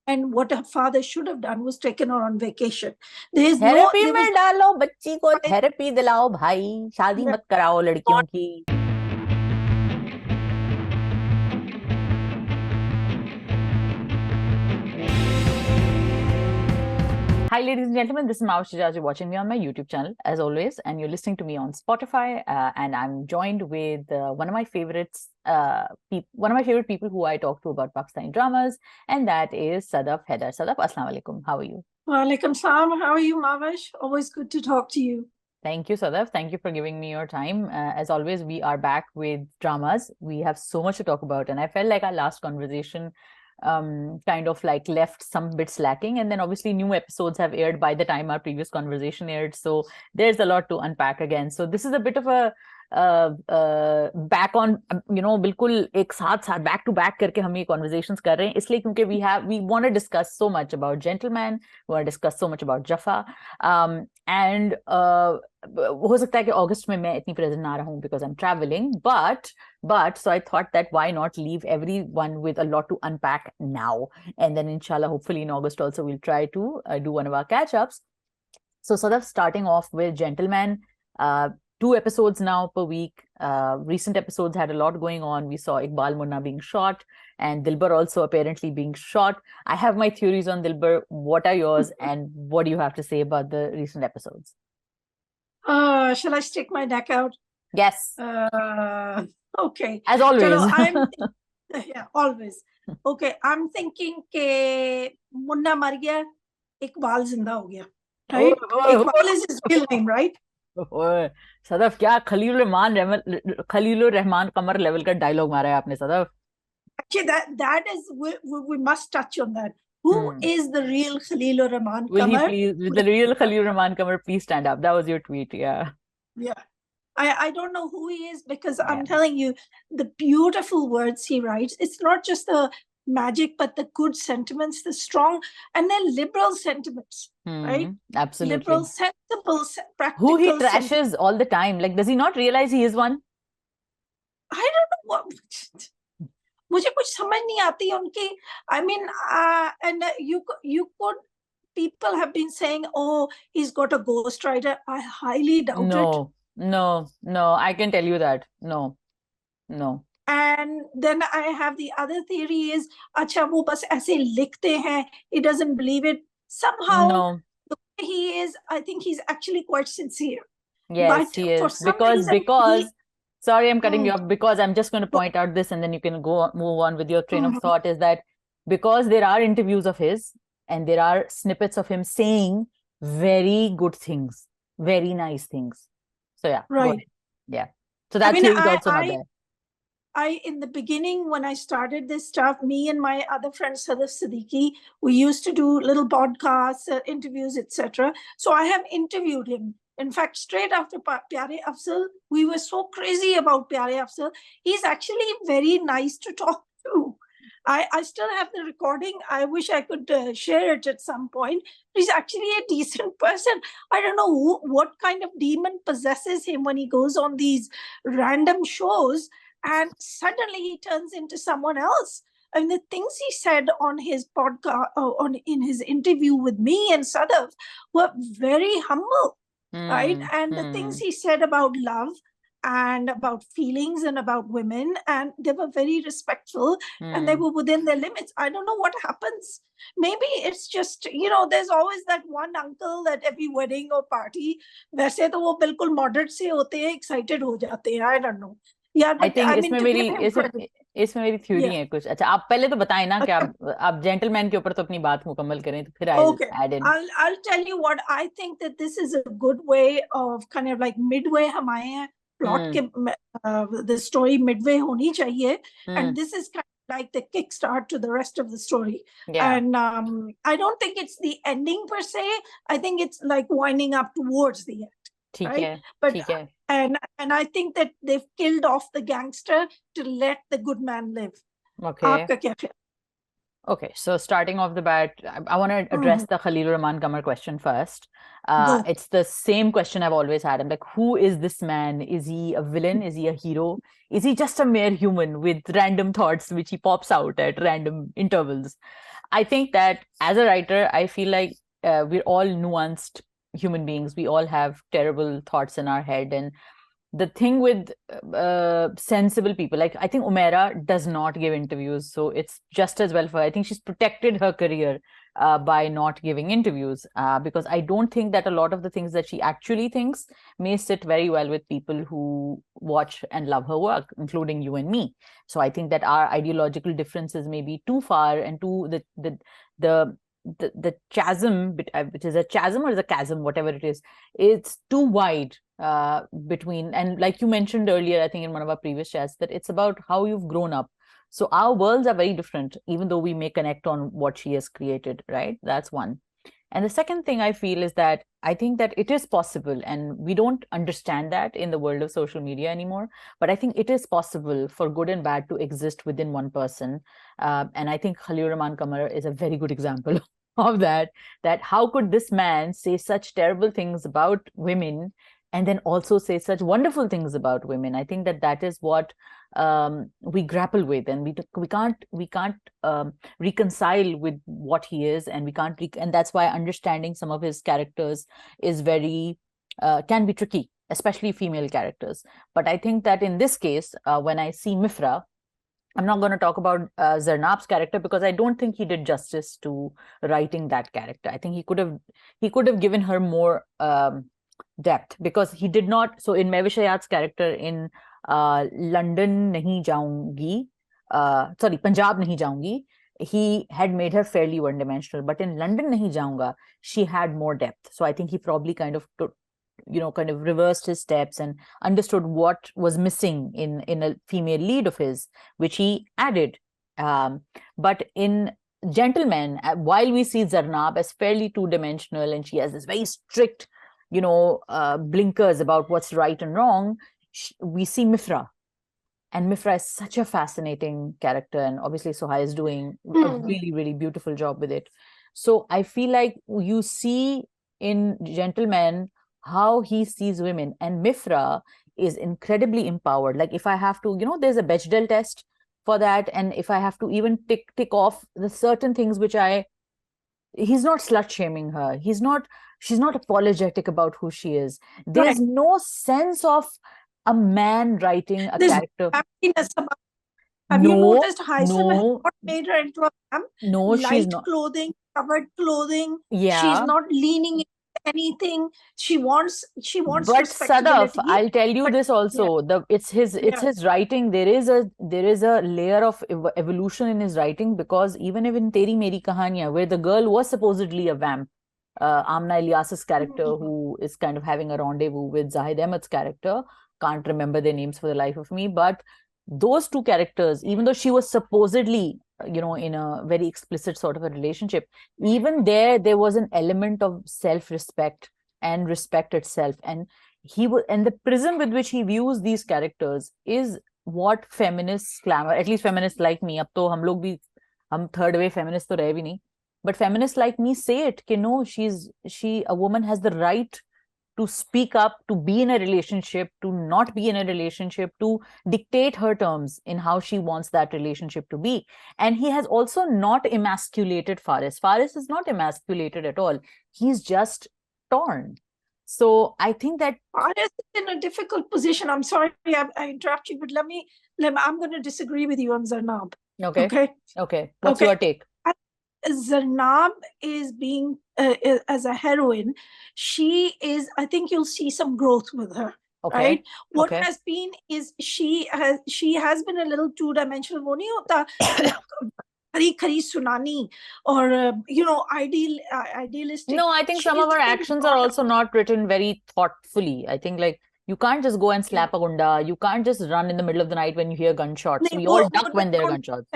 And what her father should have done was taken her on vacation. There therapy was में डालो बच्ची को, therapy दिलाओ भाई, शादी yeah, मत कराओ लड़कियों की. Hi, ladies and gentlemen. This is Mao Shijaj. You're watching me on my YouTube channel, as always, and you're listening to me on Spotify. And I'm joined with one of my favorites, one of my favorite people who I talk to about Pakistani dramas, and that is Sadaf Haider. Sadaf, Assalamu alaikum. How are you? Walaikum salam. How are you, Mavish? Always good to talk to you. Thank you, Sadaf. Thank you for giving me your time. As always, we are back with dramas. We have so much to talk about, and I felt like our last conversation kind of like left some bits lacking, and then obviously new episodes have aired by the time our previous conversation aired, so there's a lot to unpack again. So this is a bit of a back on, बिल्कुल एक साथ back to back करके हम ये conversations कर रहे हैं, इसलिए क्योंकि we want to discuss so much about Gentleman, we want to discuss so much about Jaffa, and हो सकता है कि अगस्त में मैं इतनी प्रेजेंट ना रहूं because I'm traveling, but so I thought that why not leave everyone with a lot to unpack now, and then inshallah hopefully in August also we'll try to do one of our catch-ups. So sort of starting off with Gentleman, 2 episodes now per week. Recent episodes had a lot going on. We saw Iqbal Munna being shot and Dilbar also apparently being shot. I have my theories on Dilbar. What are yours, and what do you have to say about the recent episodes? Shall I stick my neck out? Yes. Okay. As always. Chalo, yeah, always. Okay, I'm thinking ke Munna mar gaya, Iqbal zinda ho gaya. Right? Iqbal is his real name, right? Sadaf, क्या खलीलुर रहमान कमर level का dialogue मारा है आपने Sadaf. Actually, that is we must touch on that. Who is the real Khalilur Rahman Will Qamar? he please, the real Khalilur Rahman Qamar, please stand up. That was your tweet, yeah. Yeah. I don't know who he is, because I'm telling you, the beautiful words he writes, it's not just the magic, but the good sentiments, the strong, and then liberal sentiments, right? Absolutely. Liberal, sensible, practical. Who he trashes all the time. Like, does he not realize he is one? I don't know what. मुझे कुछ समझ नहीं आती उनकी. I mean, and you could. People have been saying, "Oh, he's got a ghostwriter." I highly doubt it. No. I can tell you that. No. And then I have the other theory is, अच्छा वो बस ऐसे लिखते हैं. He doesn't believe it. Somehow, the way he is, I think he's actually quite sincere. Yes, but he is. For some reason, because sorry, I'm cutting you off, because I'm just going to point out this, and then you can move on with your train of thought, is that because there are interviews of his and there are snippets of him saying very good things, very nice things. So yeah, right. Yeah. So that theory is also not there. In the beginning, when I started this stuff, me and my other friend Sadaf Siddiqui, we used to do little podcasts, interviews, etc. So I have interviewed him. In fact, straight after Pyare Afzal, we were so crazy about Pyare Afzal. He's actually very nice to talk to. I still have the recording. I wish I could share it at some point. He's actually a decent person. I don't know what kind of demon possesses him when he goes on these random shows and suddenly he turns into someone else. And the things he said on his podcast, in his interview with me and Sadaf, were very humble, right? And the things he said about love and about feelings and about women, and they were very respectful and they were within their limits. I don't know what happens. Maybe it's just, there's always that one uncle at every wedding or party. वैसे तो वो बिल्कुल moderate से होते हैं, excited हो जाते हैं. I don't know. Yeah, I think इसमें मेरी थ्योरी है कुछ. अच्छा, आप पहले तो बताएं ना कि आप जेंटलमैन के ऊपर तो अपनी बात मुकम्मल करें, तो फिर I'll add in. I'll tell you what I think, that this is a good way of kind of like midway हम आए हैं. Plot के the story midway होनी चाहिए, and this is kind of like the kickstart to the rest of the story. And I don't think it's the ending per se. I think it's like winding up towards the end. Right? But and I think that they've killed off the gangster to let the good man live. Okay. आपका क्या ख्याल? Okay, so starting off the bat, I want to address the Khalil Rahman Qamar question first. Go. It's the same question I've always had. I'm like, who is this man? Is he a villain? Is he a hero? Is he just a mere human with random thoughts which he pops out at random intervals? I think that as a writer, I feel like we're all nuanced human beings. We all have terrible thoughts in our head. And the thing with sensible people, like I think Umaira does not give interviews, so it's just as well for her. I think she's protected her career by not giving interviews, because I don't think that a lot of the things that she actually thinks may sit very well with people who watch and love her work, including you and me. So I think that our ideological differences may be too far and too the chasm, which is a chasm or is a chasm, whatever it is, it's too wide between. And like you mentioned earlier, I think in one of our previous chats, that it's about how you've grown up. So our worlds are very different, even though we may connect on what she has created, right? That's one. And the second thing I feel is that I think that it is possible, and we don't understand that in the world of social media anymore, but I think it is possible for good and bad to exist within one person. And I think Khalil Rahman Qamar is a very good example of that how could this man say such terrible things about women and then also say such wonderful things about women? I think that is what we grapple with, and we can't reconcile with what he is, and we can't and that's why understanding some of his characters is very can be tricky, especially female characters. But I think that in this case, when I see Mifra, I'm not going to talk about Zarnab's character because I don't think he did justice to writing that character. I think he could have given her more depth, because he did not. So in Mehwish Hayat's character in London Nahi Jaungi, Punjab Nahi Jaungi, he had made her fairly one-dimensional. But in London Nahi Jaunga, she had more depth. So I think he probably kind of reversed his steps and understood what was missing in a female lead of his, which he added. But in Gentleman, while we see Zarnab as fairly two-dimensional and she has this very strict, blinkers about what's right and wrong, we see Mifra. And Mifra is such a fascinating character, and obviously Sohai is doing a really, really beautiful job with it. So I feel like you see in Gentleman how he sees women, and Mifra is incredibly empowered. Like if I have to, there's a Bechdel test for that, and if I have to even tick off the certain things which he's not slut shaming her. She's not apologetic about who she is. There's no sense of a man writing a character. Have you noticed Haisam has not made her into a man? No, light she's not. Clothing, covered clothing. Yeah. She's not leaning into anything. She wants but Sadaf, I'll tell you this also. It's his writing. There is a layer of evolution in his writing, because even in Teri Meri Kahaniyan, where the girl was supposedly a vamp, Amna Ilyas's character, who is kind of having a rendezvous with Zahid Ahmed's character, can't remember their names for the life of me, but those two characters, even though she was supposedly in a very explicit sort of a relationship, even there was an element of self-respect and respect itself, and the prism with which he views these characters is what feminists clamor, at least feminists like me. Ab to hum third wave feminists to rahe bhi nahi, but feminists like me say it कि no, a woman has the right to speak up, to be in a relationship, to not be in a relationship, to dictate her terms in how she wants that relationship to be. And he has also not emasculated Faris. Faris is not emasculated at all. He's just torn. So I think that Faris is in a difficult position. I'm sorry I interrupt you, but I'm going to disagree with you on Zarnab. Okay. What's your take? Zarnab is being as a heroine, I think you'll see some growth with her. Right? What has been is she has been a little two-dimensional. वो नहीं होता खरी sunani or idealistic. No, I think some of her actions are also not written very thoughtfully. I think like you can't just go and slap a gunda. You can't just run in the middle of the night when you hear gunshots. We all duck when there are gunshots.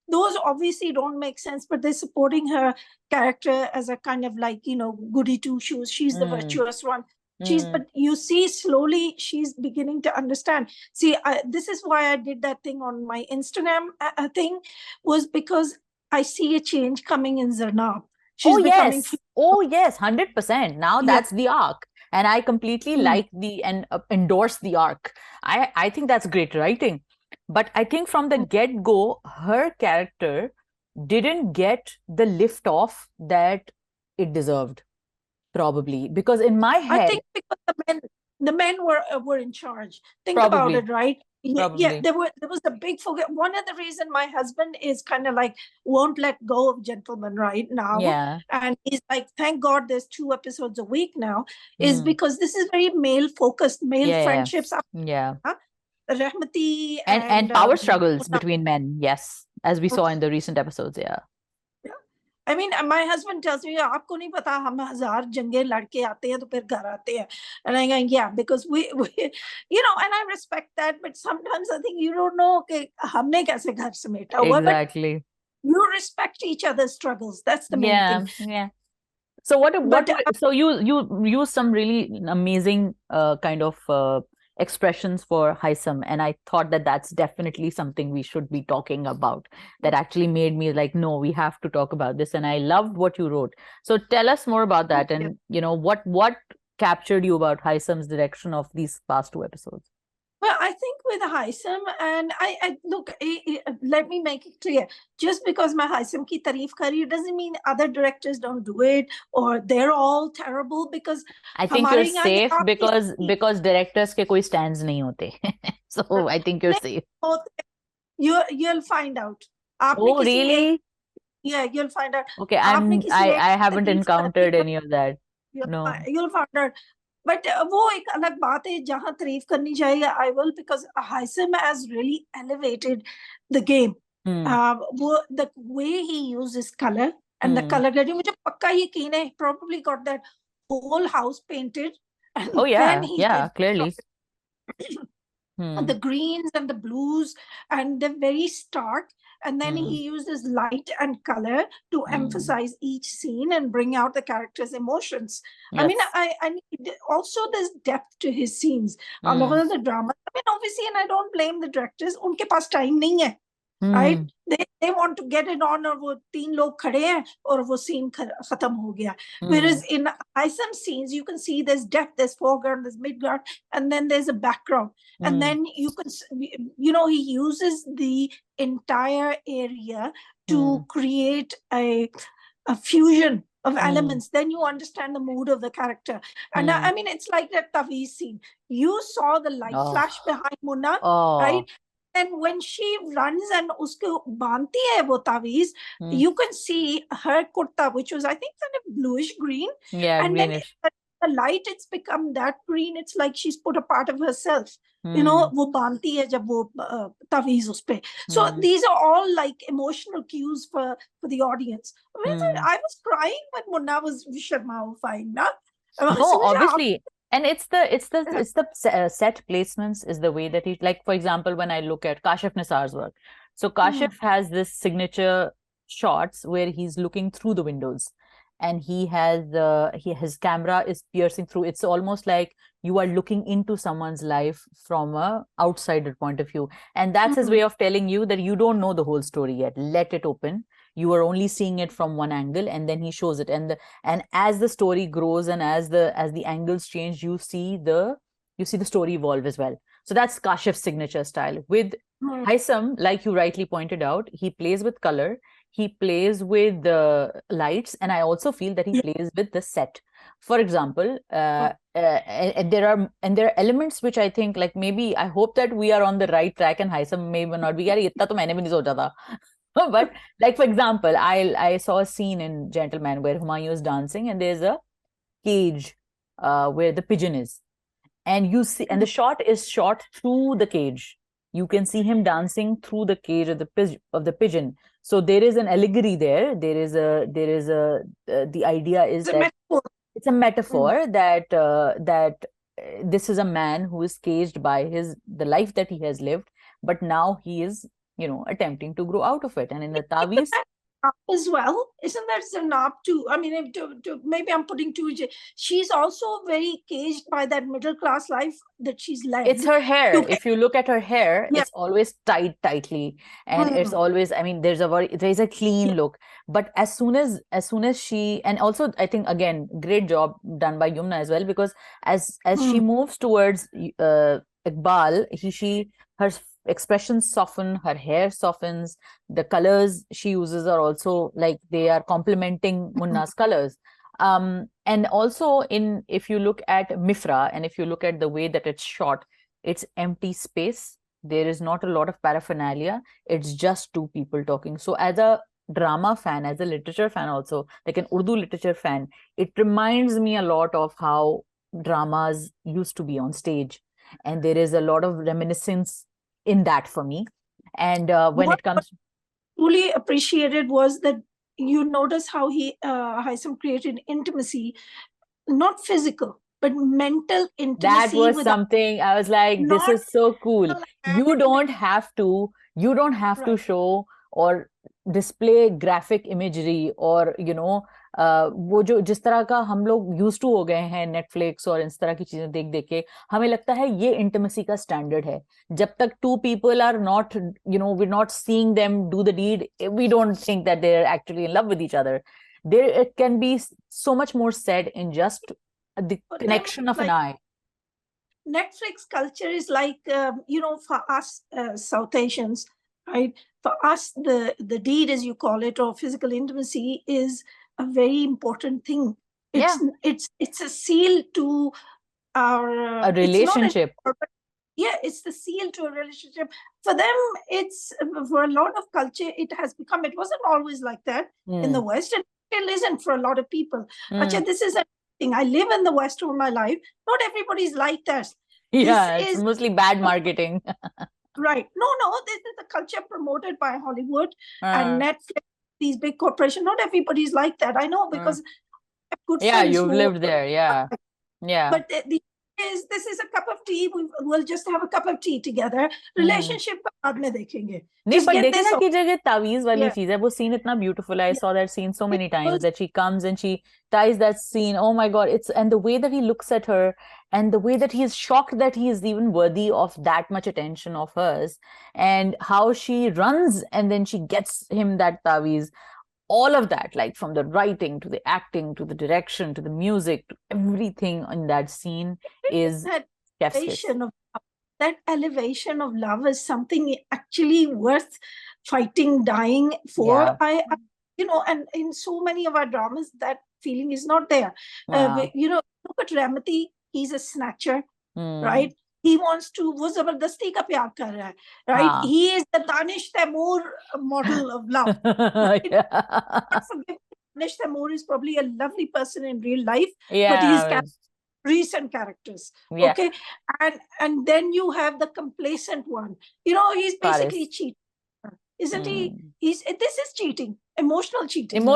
Those obviously don't make sense, but they're supporting her character as a kind of like, goody two-shoes. She's the virtuous one. But you see, slowly she's beginning to understand. See, this is why I did that thing on my Instagram thing, was because I see a change coming in Zarnab. Oh She's becoming yes, oh yes, 100%. Now Yeah. that's the arc, and I completely Mm. like the and endorse the arc. I think that's great writing, but I think from the get-go, her character didn't get the lift off that it deserved, probably because in my I head, think because the men were in charge. Think about probably, it, right? Yeah, probably, there was a big focus. One of the reason my husband is kind of like won't let go of Gentleman right now, yeah, and he's like, thank God there's 2 episodes a week now, is mm, because this is very male focused, male yeah, friendships. yeah, Rahmati and and power struggles between men, yes, as we saw in the recent episodes, yeah. I mean, my husband tells me, आपको नहीं पता हम 1000 जंगे लड़के आते हैं तो फिर घर आते हैं. And I go, yeah, because we and I respect that, but sometimes I think you don't know कि हमने कैसे घर समेटा हुआ, but Exactly. you respect each other's struggles. That's the main Yeah, thing. yeah. So But so you use some really amazing kind of expressions for Haisam, and I thought that that's definitely something we should be talking about. That actually made me like, no, we have to talk about this, and I loved what you wrote. So tell us more about that, and what captured you about Haisam's direction of these past 2 episodes. Well, I think with Haisam, and I look, let me make it clear. Just because my Haisam ki tarif kari, it doesn't mean other directors don't do it or they're all terrible, because I think you're हमारे यहाँ ये safe आप because directors के कोई stands नहीं होते. So I think you're safe. you'll find out. आपने Oh, किसी really? you'll find out. Okay, आपने किसी एक I haven't तारीफ encountered करनी any of that. No. you'll find out. But वो एक अलग बात है जहाँ तारीफ करनी चाहिए. I will, because Haisam has really elevated the game. वो the way he uses color and the color grading, मुझे पक्का यकीन है, he probably got that whole house painted and Oh then yeah, he yeah, did clearly. the greens and the blues, and they're very stark, and then he uses light and color to emphasize each scene and bring out the character's emotions. I mean, Yes. also there's depth to his scenes. A lot of the drama, I mean, obviously, and I don't blame the directors, उनके पास time नहीं है, right? They want to get it on, और वो 3 लोग खड़े हैं और वो scene खत्म हो गया. Whereas in some scenes you can see there's depth, there's foreground, there's midground, and then there's a background, and then you can he uses the entire area to create a fusion of elements. Then you understand the mood of the character. And I mean, it's like that Taviz scene. You saw the light flash behind Munna, right? And when she runs and usko banti hai wo taviz, you can see her kurta, which was, I think, kind of bluish green. Yeah, and greenish. then the light, it's become that green. It's like she's put a part of herself. वो बांधती है जब वो तावीज उस पे. So these are all like emotional cues for the audience. I mean, I was crying when Munna was Sharma-ifying, na? No, obviously. And it's the set placements is the way that he, like, for example, when I look at Kashif Nisar's work. So Kashif has this signature shots where he's looking through the windows, and his camera is piercing through. It's almost like you are looking into someone's life from a outsider point of view. And that's his way of telling you that you don't know the whole story yet. Let it open. You are only seeing it from one angle, and then he shows it. And as the story grows and as the angles change, you see the story evolve as well. So that's Kashif's signature style. With Haisam, like you rightly pointed out, he plays with color, he plays with the lights, and I also feel that he plays with the set. For example, and there are elements which I think, like, maybe I hope that we are on the right track, and Haisam may not be. यार इतना तो मैंने भी नहीं सोचा था. But like, for example, I saw a scene in Gentleman where Humayun is dancing, and there's a cage where the pigeon is, and you see, and the shot is shot through the cage. You can see him dancing through the cage of the pigeon. So there is an allegory there. The idea is that it's a metaphor that this is a man who is caged by the life that he has lived, but now he is attempting to grow out of it. And in the Taviz, as well. Isn't that Zarnab too? I mean, maybe I'm putting too. She's also very caged by that middle class life that she's led. It's her hair. To If you look at her hair, Yeah. it's always tied tightly, and it's always, I mean, there's a clean Yeah. look. But as soon as she, and also I think again, great job done by Yumna as well, because as she moves towards Iqbal, her expressions soften, her hair softens, the colors she uses are also like they are complementing Munna's colors. And also if you look at Mifra, and if you look at the way that it's shot, it's empty space. There is not a lot of paraphernalia. It's just two people talking. So as a drama fan, as a literature fan also, like an Urdu literature fan, it reminds me a lot of how dramas used to be on stage. And there is a lot of reminiscence in that for me. And when it comes... truly appreciated was that you notice how Haitham created intimacy, not physical, but mental intimacy. That was something I was like, this is so cool. You don't have to show or display graphic imagery or वो जो जिस तरह का हम लोग use to हो गए हैं नेटफ्लिक्स और इस तरह की चीजें देख देख के, हमें लगता है ये इंटिमेसी का स्टैंडर्ड है. जब तक two people are not we're not seeing them do the deed, we don't think that they're actually in love with each other. There it can be so much more said in just the connection of an eye. Netflix culture is like, for us South Asians, right? For us, the deed, as you call it, or physical intimacy, is a very important thing. It's a seal to our a relationship. It's the seal to a relationship. For them, it's for a lot of culture, it has become. It wasn't always like that in the West, and still isn't for a lot of people. Achha, this is a thing. I live in the West all my life. Not everybody's like that. Yeah, it's mostly bad marketing. Right. No, this is the culture promoted by Hollywood and Netflix, these big corporations. Not everybody's like that. I know, because good friends you've lived there. Yeah. But this is a cup of tea. We'll just have a cup of tea together. Relationship बाद में देखेंगे. नहीं, but देखे ना कि जगह तावीज वाली चीज है, वो scene इतना beautiful है. I saw that scene so many times that she comes and she ties that scene. Oh my God, and the way that he looks at her and the way that he is shocked that he is even worthy of that much attention of hers, and how she runs and then she gets him that taweez. All of that, like from the writing to the acting to the direction to the music to everything in that scene is that elevation of love is something actually worth fighting, dying for. And in so many of our dramas, that feeling is not there. Look at Rehmati, he's a snatcher, right? He wants to, wo zabardasti ka pyar kar raha hai, right? He is the Danish Taimur model of love. Right? Danish Taimur is probably a lovely person in real life, but he's recent characters. Okay, and then you have the complacent one. He's basically cheating, isn't he? This is cheating. Emotional cheating.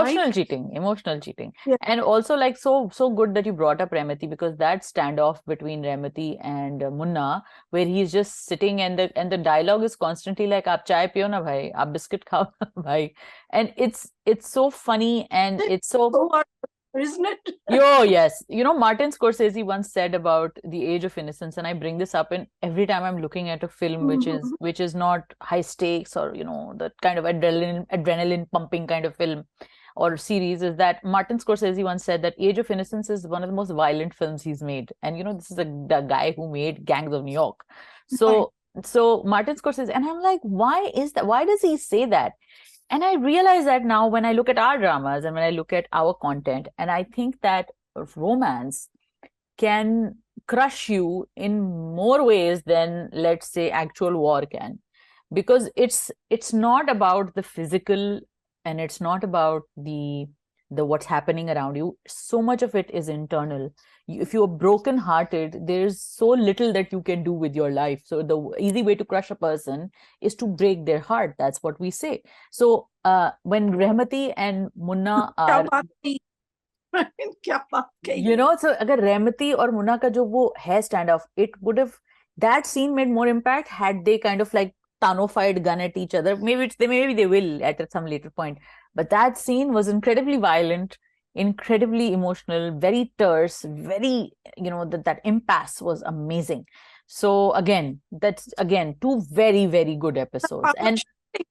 And also, like, so good that you brought up Rehmati, because that standoff between Rehmati and Munna, where he's just sitting and the dialogue is constantly like, aap chai piyo na bhai, aap biscuit khao na bhai. And it's so funny, and it's so isn't it? Yes. Martin Scorsese once said about The Age of Innocence, and I bring this up in every time I'm looking at a film which is not high stakes or the kind of adrenaline pumping kind of film or series, is that Martin Scorsese once said that Age of Innocence is one of the most violent films he's made. And this is the guy who made Gangs of New York. So Martin Scorsese, and I'm like, why is that? Why does he say that? And I realize that now when I look at our dramas and when I look at our content, and I think that romance can crush you in more ways than, let's say, actual war can. Because it's not about the physical, and it's not about the what's happening around you. So much of it is internal. If you're broken-hearted, there's so little that you can do with your life. So the easy way to crush a person is to break their heart. That's what we say. So when Rehmati and Munna are, so agar Rehmati or Munna ka jo wo hai standoff, that scene made more impact had they kind of like Tano-fied gun at each other. Maybe they will at some later point. But that scene was incredibly violent, incredibly emotional, very terse, very, that impasse was amazing. So again, that's again two very, very good episodes. And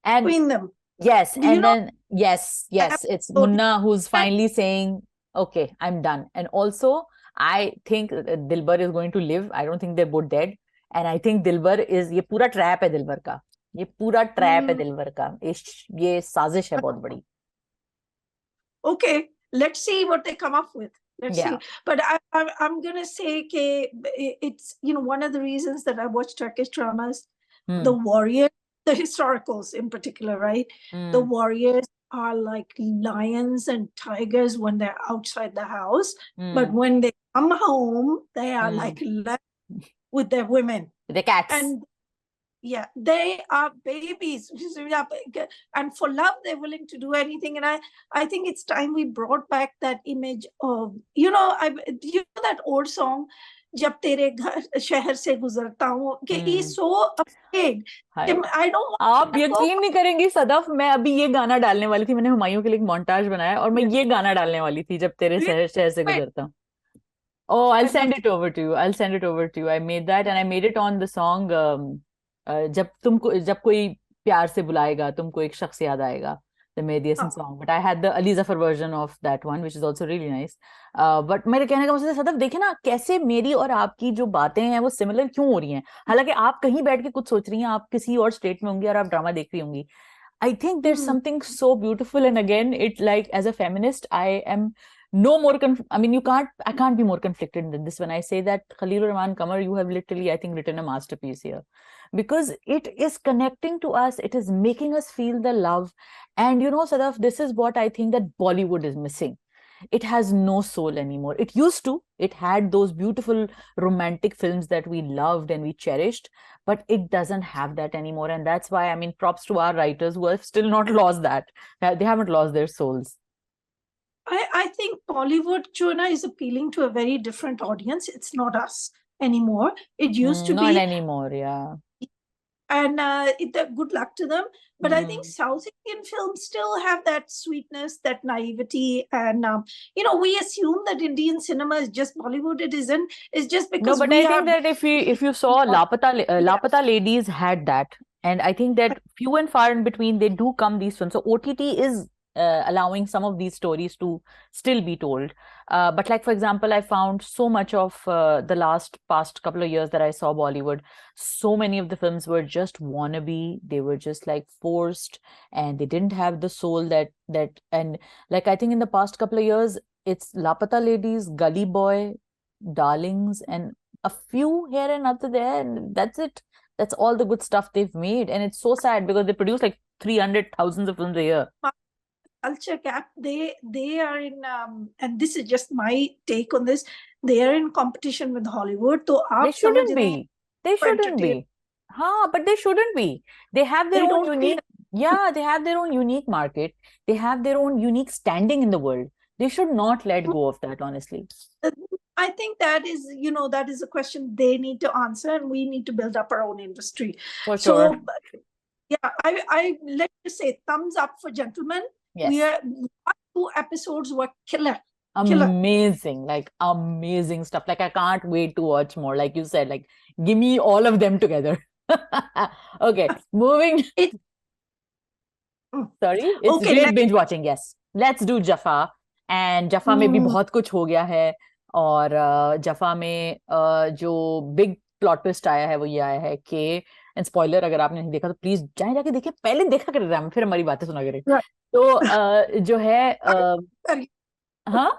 Between them. yes, Do you and know then yes, it's Munna who's finally saying, okay, I'm done. And also, I think Dilbar is going to live. I don't think they're both dead. And I think Dilbar is, ये पूरा trap है Dilbar का. ये पूरा trap है Dilbar का. ये साजिश है बहुत बड़ी. Okay, let's see what they come up with. Let's Yeah. see. But I'm gonna say it's one of the reasons that I watch Turkish dramas, the warriors, the historicals in particular, right? The warriors are like lions and tigers when they're outside the house, but when they come home, they are like with their women. The cats. And yeah, they are babies. And for love, they're willing to do anything. And I think it's time we brought back that image of, that old song, जब तेरे घर शहर से गुजरता हूँ, he's so afraid. I don't आप यकीन नहीं करेंगी सदफ, मैं अभी ये गाना डालने वाली थी. मैंने हुमायूं के लिए एक मोन्टाज बनाया और मैं ये गाना डालने वाली थी, जब तेरे शहर से गुजरता हूँ. Oh, I'll send it over to you. I'll send it over to you. I made that and I made it on the song जब कोई प्यार से बुलाएगा तुमको एक शख्स याद आएगा, the Mehdi Hasan song. But I had the Ali Zafar version of that one, which is also really nice. But मेरे कहने का मतलब सदफ, देखे ना कैसे मेरी और आपकी जो बातें हैं वो सिमिलर क्यों हो रही हैं. हालांकि आप कहीं बैठ के कुछ सोच रही हैं, आप किसी और स्टेट में होंगी और आप ड्रामा देख रही होंगी. I think there's something so beautiful, and again, it like as a feminist, I am no more I can't be more conflicted than this when I say that Khalilur Rahman Qamar, you have literally, I think, written a masterpiece here, because it is connecting to us, it is making us feel the love. And Sadaf, this is what I think that Bollywood is missing. It has no soul anymore. It used to. It had those beautiful romantic films that we loved and we cherished, but it doesn't have that anymore. And that's why, props to our writers who have still not lost that. They haven't lost their souls. I think Bollywood, Chona, is appealing to a very different audience. It's not us anymore. It used to be. Not anymore, yeah. And good luck to them. But I think South Indian films still have that sweetness, that naivety. And, we assume that Indian cinema is just Bollywood. It isn't. It's just because no, but I think that if you saw Lapata Ladies had that. And I think that few and far in between, they do come, these films. So OTT is allowing some of these stories to still be told. But like, for example, I found so much of the past couple of years that I saw Bollywood, so many of the films were just wannabe. They were just like forced, and they didn't have the soul that and like, I think in the past couple of years, it's Lapata Ladies, Gully Boy, Darlings, and a few here and other there, and that's it. That's all the good stuff they've made. And it's so sad because they produce like 300,000 of films a year. Culture gap, they are in and this is just my take on this, they are in competition with Hollywood. So they shouldn't be. But they shouldn't be. They have their own unique they have their own unique market. They have their own unique standing in the world. They should not let go of that, honestly. I think that is that is a question they need to answer, and we need to build up our own industry. For sure. So yeah, I let's just say thumbs up for Gentlemen. Yes. 2 episodes were killer. Amazing, like amazing stuff. Like, I can't wait to watch more. Like you said, like, give me all of them together. Okay, moving. Sorry, it's great binge watching. Yes, let's do Jaffa. And Jaffa में भी बहुत कुछ हो गया है. और Jaffa में जो big plot twist आया है वो ये आया है कि, एंड स्पॉइलर अगर आपने नहीं देखा तो प्लीज जाके देखिए, पहले देखा कर रहा है, फिर हमारी बातें सुना करें. तो जो है हाँ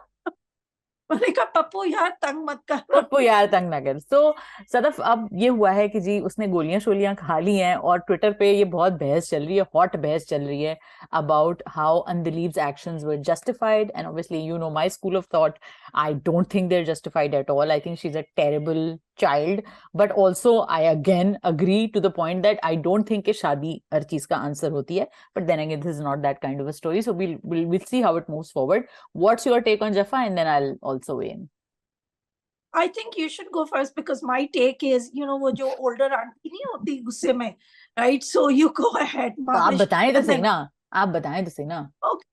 पप्पू यार तंग मत कर, पप्पू यार तंग ना कर. तो सदफ, अब ये हुआ है कि जी उसने गोलियां शोलियां खा ली हैं और ट्विटर पे ये बहुत बहस चल रही है, हॉट बहस चल रही है about how Andaleeb's actions were justified. And obviously, my school of thought, I don't think they're justified at all. I think she's a terrible child, but also I again agree to the point that I don't think कि शादी हर चीज का answer होती है. But then again, this is not that kind of a story, so we'll see how it moves forward. What's your take on Jaffa, and then I'll also weigh in. I think you should go first, because my take is, वो जो older auntie नहीं होती गुस्से में, right? So you go ahead. तो आप बताएं तो सही ना. Okay.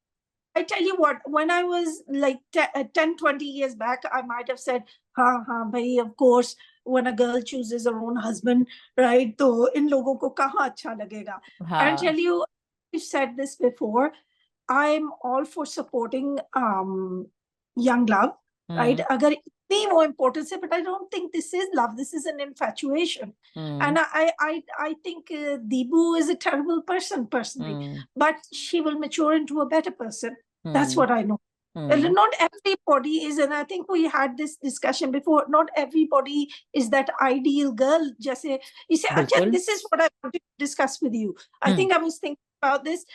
I tell you what, when I was like 10, 20 years back, I might have said, हाँ भाई, of course, when a girl chooses her own husband, right? तो इन लोगों को कहाँ अच्छा लगेगा? And हाँ. tell you, I've said this before, I'm all for supporting young love, right? अगर इतनी वो importance है, but I don't think this is love. This is an infatuation. And I think Deepu is a terrible person personally, but she will mature into a better person. That's what I know. Not everybody is, and I think we had this discussion before, not everybody is that ideal girl. Jaise, you say, Ajay, this is what I want to discuss with you. I think I was thinking about this.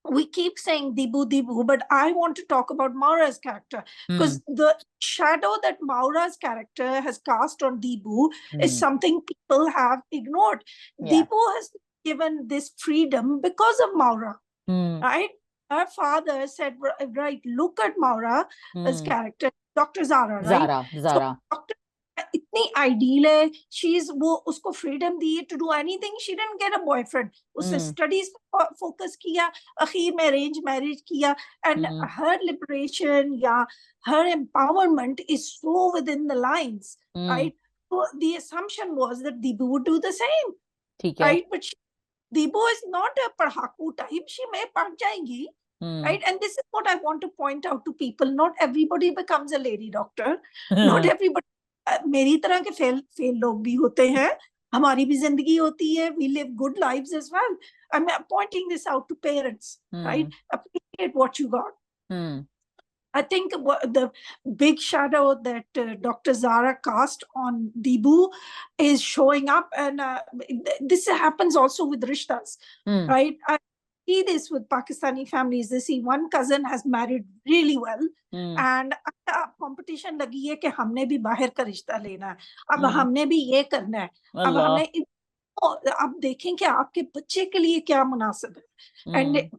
We keep saying Deepu, but I want to talk about Maura's character, because the shadow that Maura's character has cast on Deepu is something people have ignored. Deepu has given this freedom because of Maura, right? Her father said, right, look at Maura's character, Dr. Zara, right? Zara. So, Dr. इतनी ideal है, she's वो उसको freedom the to do anything. She didn't get a boyfriend. उसने studies पे focus किया, आखिर में arranged marriage किया, and her liberation, yeah, her empowerment is so within the lines, right? So the assumption was that Deepu would do the same, right? But Deepu is not a padhaku type. She may pad jayegi, right? And this is what I want to point out to people. Not everybody becomes a lady doctor. Not everybody. मेरी तरह के fail लोग भी होते हैं, हमारी भी जिंदगी होती है. We live good lives as well. I'm pointing this out to parents, right? Appreciate what you got. I think the big shadow that Dr. Zara cast on Deepu is showing up, and this happens also with rishtas, right? I see this with Pakistani families. They see one cousin has married really well, and competition लगी है कि हमने भी बाहर का रिश्ता लेना है, अब हमने भी ये करना है, अब हमने अब देखें कि आपके बच्चे के लिए क्या मुनासिब है. And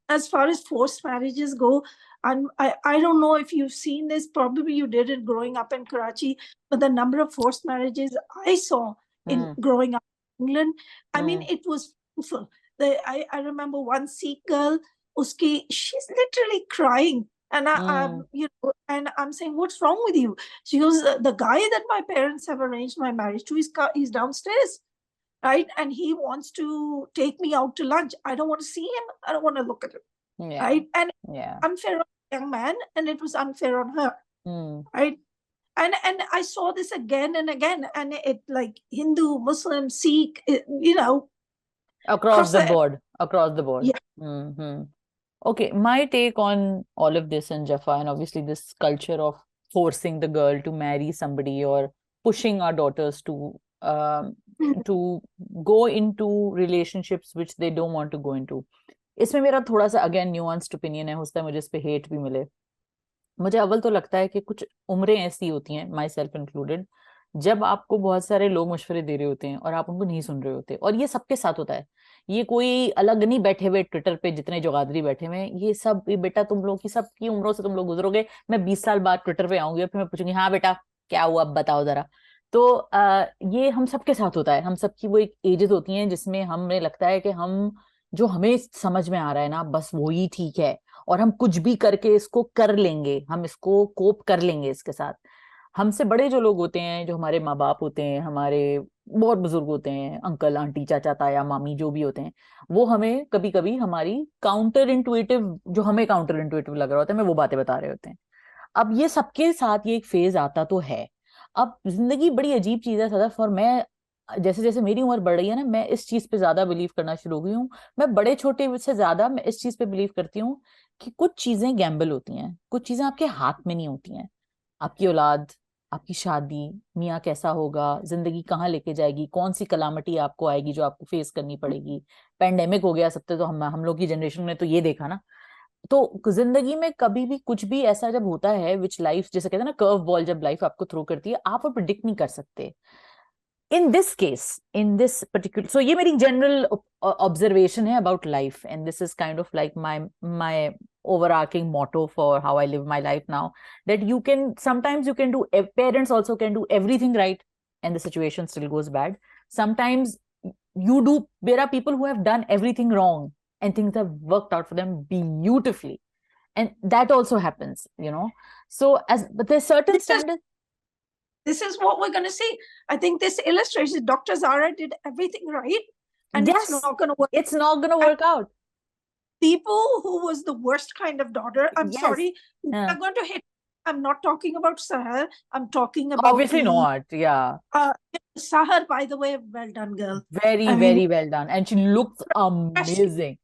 as far as forced marriages go, and I don't know if you've seen this, probably you did it growing up in Karachi, but the number of forced marriages I saw in growing up in England, I mean, it was painful. I remember one Sikh girl, she's literally crying. And and I'm saying, what's wrong with you? She goes, the guy that my parents have arranged my marriage to, he's downstairs, right? And he wants to take me out to lunch. I don't want to see him. I don't want to look at him, right? And unfair on the young man, and it was unfair on her, right? And I saw this again and again, and it like Hindu, Muslim, Sikh, across the board. Yeah. Okay, my take on all of this and Jaffa, and obviously this culture of forcing the girl to marry somebody or pushing our daughters to go into relationships which they don't want to go into. इसमें मेरा थोड़ा सा again nuanced opinion है, हो सकता है मुझे इस पे hate भी मिले. मुझे अव्वल तो लगता है कि कुछ उम्रें ऐसी होती हैं, myself included, जब आपको बहुत सारे लोग मशवरे दे रहे होते हैं और आप उनको नहीं सुन रहे होते, और ये सबके साथ होता है. ये कोई अलग नहीं बैठे हुए ट्विटर पे जितने जोगादरी बैठे हुए हैं, ये सब बेटा तुम लोग की सबकी उम्रों से तुम लोग गुजरोगे. मैं 20 साल बाद ट्विटर पे आऊंगी और फिर मैं पूछूंगी, हाँ बेटा क्या हुआ, अब बताओ जरा. तो ये हम सबके साथ होता है. हम सबकी वो एक एजेस होती हैं जिसमें हमें लगता है कि हम जो हमें समझ में आ रहा है ना, बस वही ठीक है, और हम कुछ भी करके इसको कर लेंगे, हम इसको कोप कर लेंगे इसके साथ. हमसे बड़े जो लोग होते हैं, जो हमारे माँ बाप होते हैं, हमारे बहुत बुजुर्ग होते हैं, अंकल आंटी चाचा ताया मामी जो भी होते हैं, वो हमें कभी कभी हमारी काउंटर इंटुइटिव, जो हमें काउंटर इंटुइटिव लग रहा होता है, मैं वो बातें बता रहे होते हैं. अब ये सबके साथ ये एक फेज आता तो है. अब जिंदगी बड़ी अजीब चीज है सदफ, और मैं जैसे जैसे मेरी उम्र बढ़ रही है ना, मैं इस चीज पे ज्यादा बिलीव करना शुरू हो गई हूँ. मैं बड़े छोटे से ज्यादा मैं इस चीज पे बिलीव करती हूँ कि कुछ चीजें गैम्बल होती हैं, कुछ चीजें आपके हाथ में नहीं होती हैं. आपकी औलाद, आपकी शादी, मियाँ कैसा होगा, जिंदगी कहाँ लेके जाएगी, कौन सी कलामती आपको आएगी जो आपको फेस करनी पड़ेगी. पेंडेमिक हो गया सबसे, तो हम लोग की जनरेशन ने तो ये देखा ना. तो जिंदगी में कभी भी कुछ भी ऐसा जब होता है, विच लाइफ जैसे कहते हैं ना, कर्व बॉल जब लाइफ आपको थ्रो करती है, आप वो प्रिडिक्ट नहीं कर सकते. in this case, in this particular, so ये मेरी general observation है about life, and this is kind of like my overarching motto for how I live my life now, that you can sometimes you can do, parents also can do everything right and the situation still goes bad. Sometimes there are people who have done everything wrong and things have worked out for them beautifully. And that also happens, you know. So but there's certain standards. This is what we're going to see. I think this illustrates that Dr. Zara did everything right, and Yes, it's not going to work. It's not going to work out. People who was the worst kind of daughter, I'm Yes. sorry, Yeah. are going to hit. I'm not talking about Sahar. I'm talking about Obviously not. Yeah. Sahar, by the way, well done, girl. Very, very well done. And she looks amazing.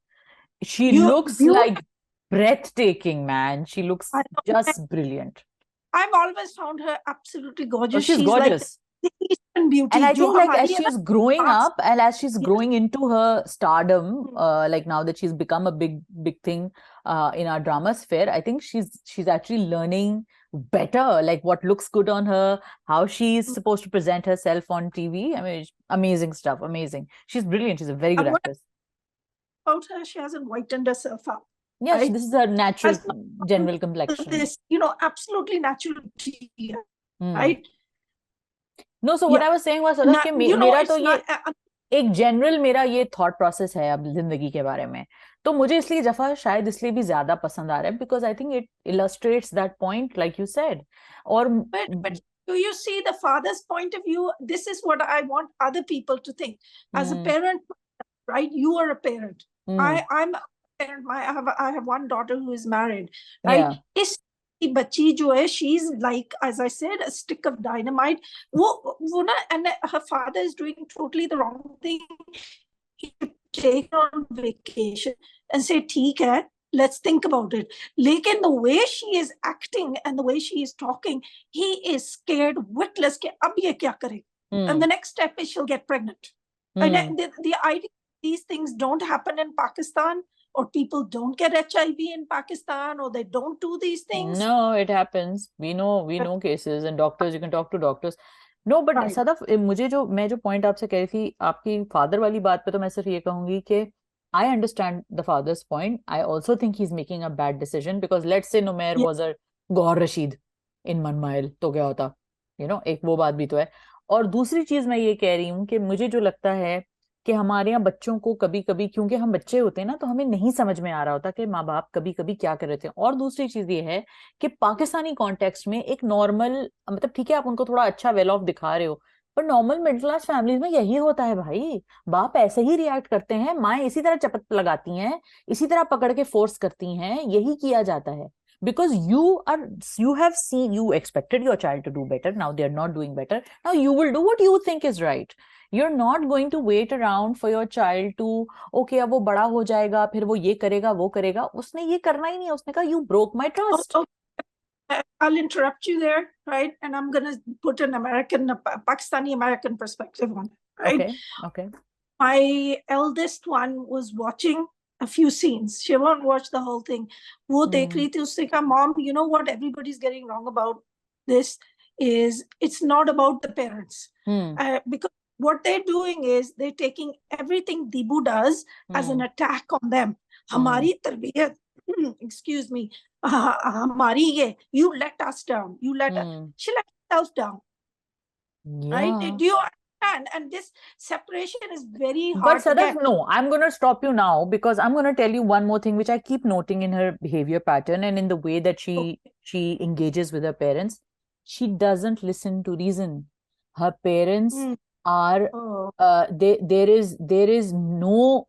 She looks like breathtaking, man. She looks just brilliant. I've always found her absolutely gorgeous. Oh, she's gorgeous. Like the Eastern beauty. And I think like as she's growing up and as she's growing into her stardom, like now that she's become a big thing in our drama sphere, I think she's actually learning better, like what looks good on her, how she's supposed to present herself on TV. I mean, amazing stuff, amazing. She's brilliant. She's a very good actress. About her, she hasn't whitened herself up. Yes, right? This is her natural general complexion. This, you know, absolutely natural, right? No, so what I was saying was कि मेरा तो ये एक general मेरा ये thought process है अब जिंदगी के बारे में, तो मुझे इसलिए जफा शायद इसलिए भी ज्यादा पसंद आ रहा है because I think it illustrates that point like you said. और but do you see the father's point of view? This is what I want other people to think. As a parent, right? You are a parent. I'm a parent. I have one daughter who is married, right? Is बच्ची जो है, she's like, as I said, a stick of dynamite. वो ना, and her father is doing totally the wrong thing. He take her on vacation and say, ठीक है, let's think about it. लेकिन the way she is acting and the way she is talking, he is scared witless कि अब ये क्या करे. And the next step is she'll get pregnant. And the idea these things don't happen in Pakistan, or people don't get HIV in Pakistan, or they don't do these things. No, it happens. We know cases, and doctors, you can talk to doctors. No, but Sadaf, मैं जो point आपसे कह रही थी आपकी father वाली बात पे, तो मैं सिर्फ ये कहूंगी कि I understand the father's point. I also think he's making a bad decision because let's say Numair was a Gauhar Rashid in Manmail, तो क्या होता? You know, एक वो बात भी तो है. और दूसरी चीज मैं ये कह रही हूँ कि मुझे जो लगता है कि हमारे यहाँ बच्चों को कभी कभी, क्योंकि हम बच्चे होते हैं ना, तो हमें नहीं समझ में आ रहा होता कि माँ बाप कभी कभी क्या कर रहे थे. और दूसरी चीज ये है कि पाकिस्तानी कॉन्टेक्स्ट में एक नॉर्मल, मतलब ठीक है आप उनको थोड़ा अच्छा वेल ऑफ दिखा रहे हो, पर नॉर्मल मिडिल क्लास फैमिलीज में यही होता है भाई. बाप ऐसे ही रिएक्ट करते हैं, माएँ इसी तरह चपत लगाती हैं, इसी तरह पकड़ के फोर्स करती हैं, यही किया जाता है. Because you have seen, you expected your child to do better. Now they are not doing better. Now you will do what you think is right. You're not going to wait around for your child to, okay, अब वो बड़ा हो जाएगा, फिर वो ये करेगा, वो करेगा. उसने ये करना ही नहीं है. उसने कहा, you broke my trust. I'll interrupt you there, right? And I'm going to put an Pakistani American perspective on it, right? Okay. My eldest one was watching a few scenes. She won't watch the whole thing. वो देख रही थी, उसने कहा, Mom, you know what everybody's getting wrong about this is it's not about the parents. Because what they're doing is they're taking everything Dibu does as an attack on them. हमारी तरबियत, excuse me, हमारी ये, you let us down. You let she let herself down. Right? Do you understand? And this separation is very hard. But Sadaf, no, I'm going to stop you now because I'm going to tell you one more thing which I keep noting in her behavior pattern and in the way that she engages with her parents. She doesn't listen to reason. Her parents are there is no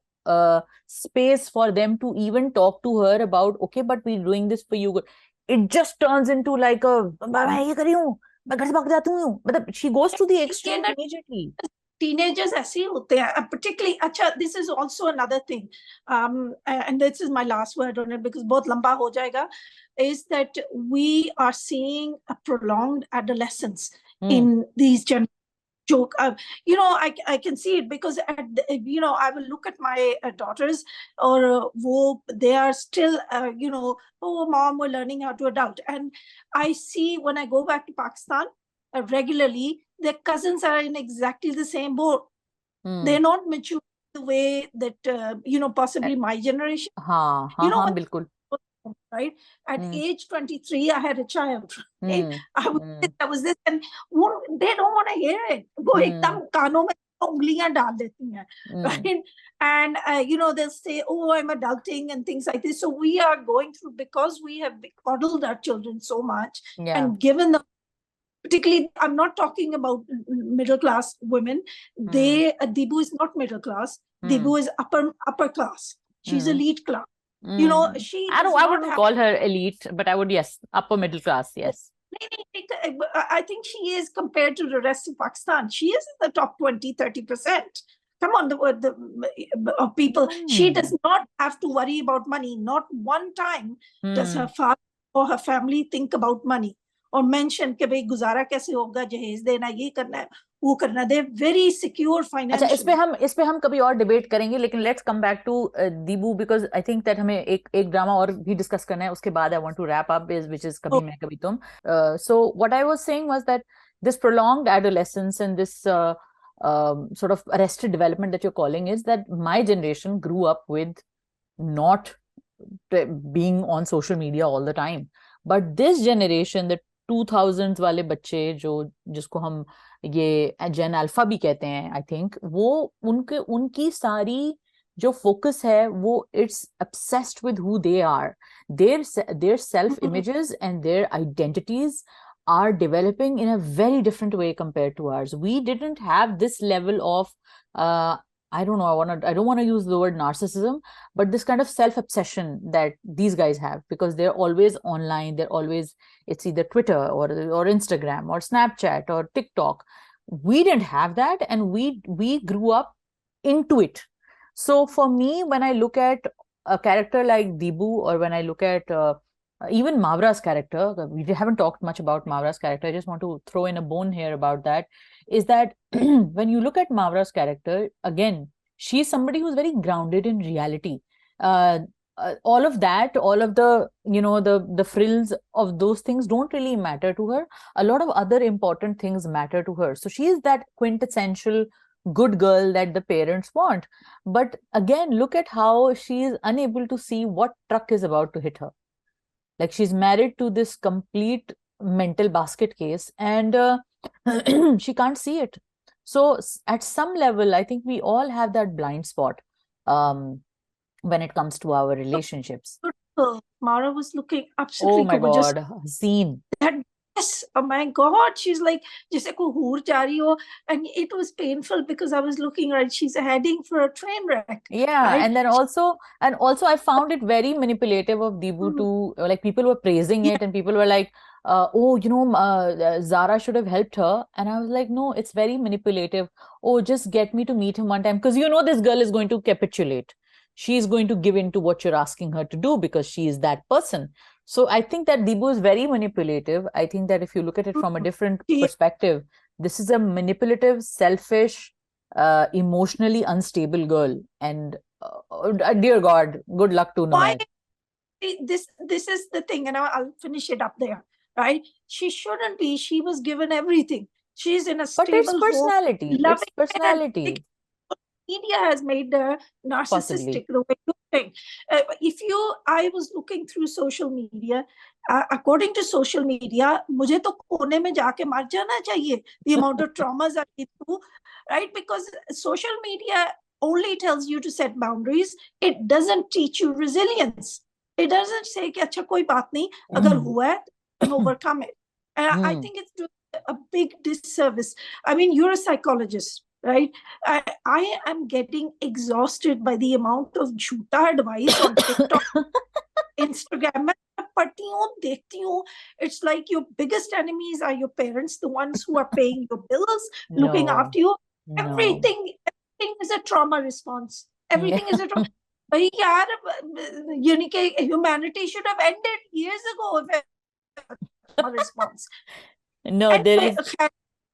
space for them to even talk to her about, okay, but we're doing this for you. It just turns into like a मैं ये कर रही हूँ, मैं घर से भाग जाती हूँ. मतलब she goes to the extreme immediately. Teenagers ऐसे होते हैं, particularly. अच्छा, this is also another thing, and this is my last word on it because बहुत लंबा हो जाएगा, is that we are seeing a prolonged adolescence in these generations. Joke, you know, I can see it because you know, I will look at my daughters, or they are still you know, oh mom, we're learning how to adult, and I see when I go back to Pakistan regularly, their cousins are in exactly the same boat. They're not mature the way that you know, possibly my generation. You know, बिल्कुल. Right, at age 23 I had a child, right? I was this, and they don't want to hear it. वो एकदम कानों में उंगलियां डाल देती हैं, right? And you know, they'll say, oh, I'm adulting and things like this. So we are going through, because we have coddled our children so much Yeah. and given them, particularly, I'm not talking about middle class women. Dibu is not middle class. Dibu is upper class. She's elite class. You know, she I does don't, I not wouldn't have, call her elite, but I would, yes, upper middle class, yes. I think she is, compared to the rest of Pakistan, she is in the top 20-30%. Come on, of people. She does not have to worry about money. Not one time does her father or her family think about money or mention कि भाई गुजारा कैसे होगा, जहेज देना, ये करना है, वो करना है. They're very secure अच्छा, financially. इस पे हम कभी और डिबेट करेंगे, लेकिन let's come back to Dibu, because I think that हमें एक ड्रामा और भी डिस्कस करना है. उसके बाद I want to wrap up, which is कभी मैं कभी तुम. So what I was saying was that this prolonged adolescence and this sort of arrested development that you're calling is that my generation grew up with not being on social media all the time, but this generation, the 2000s वाले बच्चे जो जिसको हम ये जेन alpha भी कहते हैं, I think वो उनकी सारी जो फोकस है वो it's obsessed with who they are. Their self images and their identities are developing in a very different way compared to ours. We didn't have this level of I don't know, I don't want to use the word narcissism, but this kind of self-obsession that these guys have, because they're always online, they're always, it's either Twitter or Instagram or Snapchat or TikTok. We didn't have that, and we grew up into it. So for me, when I look at a character like Dibu, or when I look at even Mavra's character, we haven't talked much about Mavra's character, I just want to throw in a bone here about that, is that when you look at Mavra's character, again, she's somebody who's very grounded in reality. All of that, all of the, you know, the frills of those things don't really matter to her. A lot of other important things matter to her. So she is that quintessential good girl that the parents want. But again, look at how she is unable to see what truck is about to hit her. Like, she's married to this complete mental basket case, and she can't see it. So at some level, I think we all have that blind spot when it comes to our relationships. Mara was looking absolutely oh my gorgeous. God, Haseen. That dress, oh my God, she's like jaise ko hoor ja rahi ho, and it was painful because I was looking, right, she's heading for a train wreck. Yeah, right? and then also I found it very manipulative of Dibu to, like, people were praising it, and people were like, oh, you know, Zara should have helped her. And I was like, no, it's very manipulative. Oh, just get me to meet him one time, because you know this girl is going to capitulate. She's going to give in to what you're asking her to do because she is that person. So I think that Dibu is very manipulative. I think that if you look at it from a different perspective, this is a manipulative, selfish, emotionally unstable girl. And dear God, good luck to Numair. This is the thing, and I'll finish it up there. Right? She shouldn't be. She was given everything. She's in a stable But it's personality. home, It's personality. Media has made her narcissistic. The way you think. I was looking through social media. According to social media, मुझे तो कोने में जाके मर जाना चाहिए. The amount of traumas I get through, right? Because social media only tells you to set boundaries. It doesn't teach you resilience. It doesn't say कि अच्छा कोई बात नहीं, अगर हुआ है, overcome it. And I think it's doing a big disservice. I mean, you're a psychologist, right? I am getting exhausted by the amount of झूठा advice on TikTok, Instagram. It's like your biggest enemies are your parents, the ones who are paying your bills, looking after you. Everything is a trauma response. Everything is a trauma. Humanity should have ended years ago if a response. No, and there is.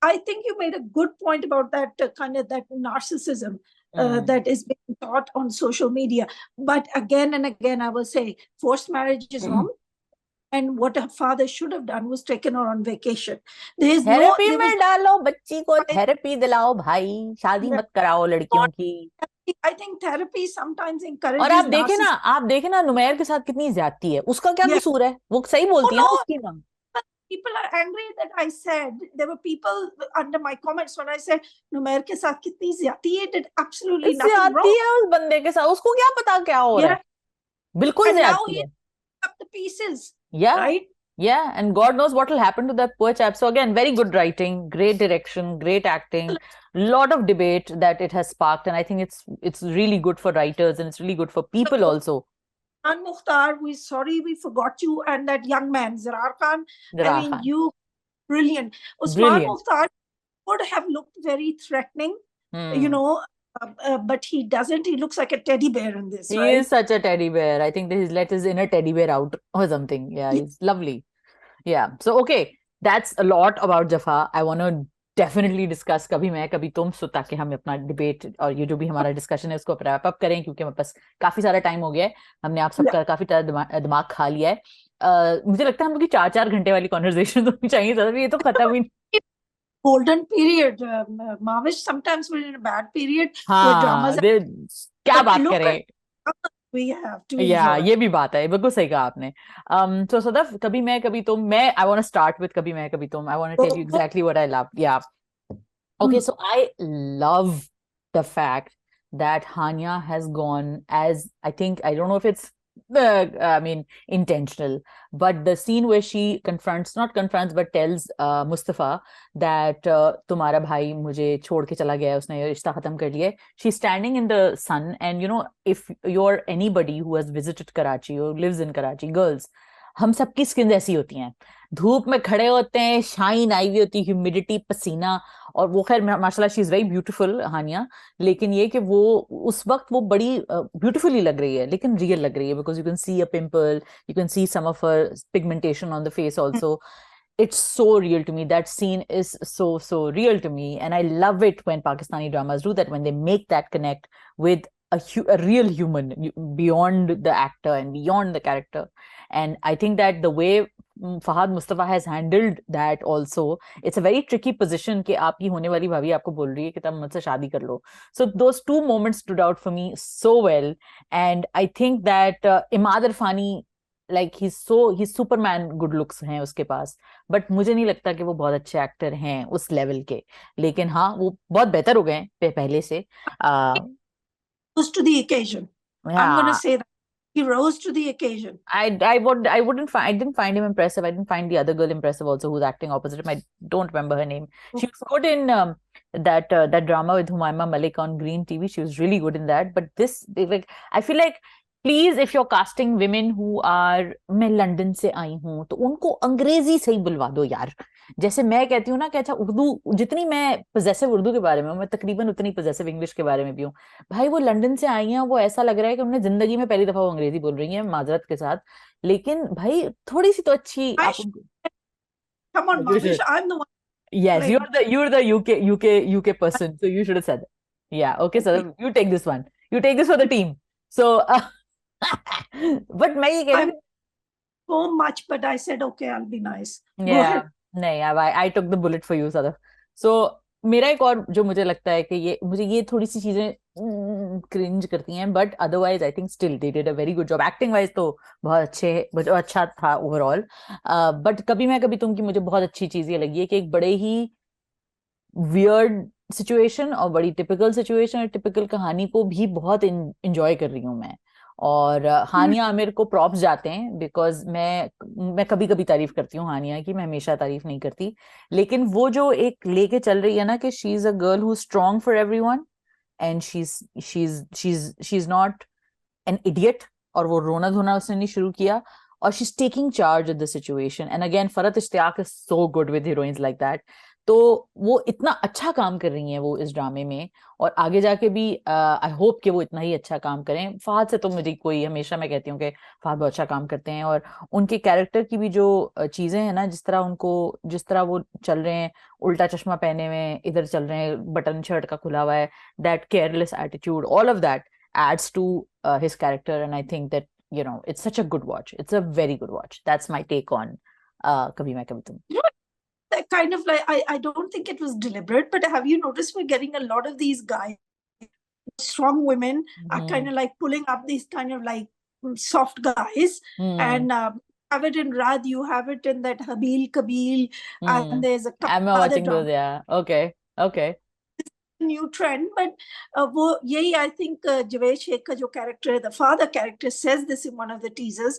I think you made a good point about that kind of that narcissism that is being taught on social media. But again and again, I will say forced marriage is wrong. And what her father should have done was taken her on vacation. Therapy में डालो बच्ची को, therapy दिलाओ भाई, शादी मत कराओ लड़कियों की. I think therapy sometimes encourages. और आप देखे ना नुमैर के साथ कितनी ज्यादती है. उसका क्या कसूर है? वो सही बोलती है ना उसकी माँ. people are angry that I said, there were people under my comments when I said Numair ke sath kitni zyati hai, did absolutely nothing ज्यादती wrong. है उस बंदे के साथ, उसको क्या पता क्या हो रहा है, बिल्कुल And now ज्यादती he's है. up the pieces, Yeah. right? Yeah, and God knows what will happen to that poor chap. So again, very good writing, great direction, great acting, lot of debate that it has sparked, and I think it's really good for writers and it's really good for people also. Khan Mukhtar, we're sorry we forgot you, and that young man, Zarar Khan. Zarar I mean, Khan. you brilliant. Usman Brilliant. Mukhtar would have looked very threatening, you know, but he doesn't. He looks like a teddy bear in this, He right? is such a teddy bear. I think that he's let his inner teddy bear out or something. Yeah, he's lovely. Yeah. So okay, that's a lot about Jaffa. I want to definitely discuss कभी मैं कभी तुम, so ताकि हम अपना debate और ये जो भी हमारा डिस्कशन है उसको रैप अप करें, क्योंकि हमारे पास काफी सारा टाइम हो गया है. हमने आप सबका काफी सारा दिमाग खा लिया है. मुझे लगता है हम लोग की 4-4 घंटे वाली कॉन्वर्सेशन होनी चाहिए, सर. ये तो खत्म ही नहीं. Golden period, Mavish. Sometimes we're in a bad period where dramas. क्या बात करें. We have to या enjoy. ये भी बात है, बिल्कुल सही कहा आपने. So सदफ, कभी मैं कभी तुम, मैं I want to start with कभी मैं कभी तुम. I want to tell you exactly what I love. Yeah. Okay, so I love the fact that Hania has gone as, I think, I don't know if it's I mean intentional, but the scene where she not confronts but tells Mustafa that तुम्हारा भाई मुझे छोड़ के चला गया है, उसने ये रिश्ता खत्म कर लिया है. She's standing in the sun, and you know, if you're anybody who has visited Karachi or lives in Karachi, girls, हम सबकी स्किन ऐसी होती हैं, धूप में खड़े होते हैं, शाइन आई हुई होती, ह्यूमिडिटी, पसीना. और वो खैर माशाल्लाह शी इज वेरी ब्यूटीफुल हानिया, लेकिन ये कि वो उस वक्त वो बड़ी ब्यूटीफुली लग रही है, लेकिन रियल लग रही है, because you can see a pimple, you can see some of her pigmentation on the face also. It's so real to me. That scene is so real to me, and I love it when Pakistani dramas do that, when they make that connect with a real human beyond the actor and beyond the character. And I think that the way Fahad Mustafa has handled that also, it's a very tricky position कि आपकी होने वाली भाभी आपको बोल रही है कि तुम मुझसे शादी कर लो. So those two moments stood out for me so well, and I think that Imad Irfani, like he's Superman good looks हैं उसके पास, बट मुझे नहीं लगता कि वो बहुत अच्छे एक्टर हैं उस लेवल के. लेकिन हाँ, वो बहुत बेहतर हो गए हैं पहले से. Rose to the occasion. Yeah. I'm going to say that he rose to the occasion. I didn't find him impressive. I didn't find the other girl impressive also, who's acting opposite him. I don't remember her name. She was good in that drama with Humayma Malik on Green TV. She was really good in that. But this, like, I feel like, please if you are casting women who are, मैं London से आई हूं, तो उनको अंग्रेजी से ही बुलवा दो यार. जैसे मैं कहती हूँ ना कि अच्छा उर्दू, जितनी मैं पजेसिव उर्दू के बारे में हूँ, मैं तकरीबन उतनी पजेसिव इंग्लिश के बारे में भी हूँ. भाई वो लंदन से आई हैं, वो ऐसा लग रहा है कि उन्होंने जिंदगी में पहली दफा वो अंग्रेजी बोल रही हैं, माजरत के साथ, लेकिन भाई थोड़ी सी तो अच्छी आप उनको. Come on, Mavish, I'm the one. Yes, you're the UK person, so you should have said that. Yeah, okay, so you take this one. You take this for the team. So but मैं ये कह रही हूँ so much, but I said okay, I'll be nice. Yeah, नहीं, I took the bullet for you, Sadaf. So मेरा एक और जो मुझे लगता है कि मुझे ये थोड़ी सी चीजें क्रिंज करती हैं, but otherwise I think still they did a very good job. Acting wise तो बहुत अच्छा था ओवरऑल. बट कभी मैं कभी तुम की मुझे बहुत अच्छी चीज ये लगी है कि एक बड़े ही वियर्ड सिचुएशन और बड़ी टिपिकल सिचुएशन और टिपिकल कहानी को भी बहुत इंजॉय कर रही हूँ मैं. और हानिया आमिर को प्रॉप्स जाते हैं, बिकॉज मैं कभी कभी तारीफ करती हूँ हानिया की, मैं हमेशा तारीफ नहीं करती, लेकिन वो जो एक लेके चल रही है ना कि she is a girl who strong for everyone, and she is not an idiot, और वो रोना धोना उसने नहीं शुरू किया, और she is taking charge of the situation. And again Farhat Ishtiaq is so good with heroines like that. तो वो इतना अच्छा काम कर रही हैं वो इस ड्रामे में, और आगे जाके भी आई होप कि वो इतना ही अच्छा काम करें. फहद से तो मुझे कोई, हमेशा मैं कहती हूँ कि फहद बहुत अच्छा काम करते हैं, और उनके कैरेक्टर की भी जो चीजें हैं ना, जिस तरह वो चल रहे हैं, उल्टा चश्मा पहने हुए इधर चल रहे हैं, बटन शर्ट का खुला हुआ है, that careless attitude, all of that adds to his character, and I think that, you know, it's such a good watch. It's a very good watch. That's my take on Kabhi Main Kabhi Tum. Kind of like, I don't think it was deliberate, but have you noticed we're getting a lot of these guys, strong women are kind of like pulling up these kind of like soft guys, and have it in Rad, you have it in that Habil Kabil, and there's a couple I'm other watching those, dramas. yeah. Okay. New trend, but वो यही I think Javed Sheikh का जो character है, the father character says this in one of the teasers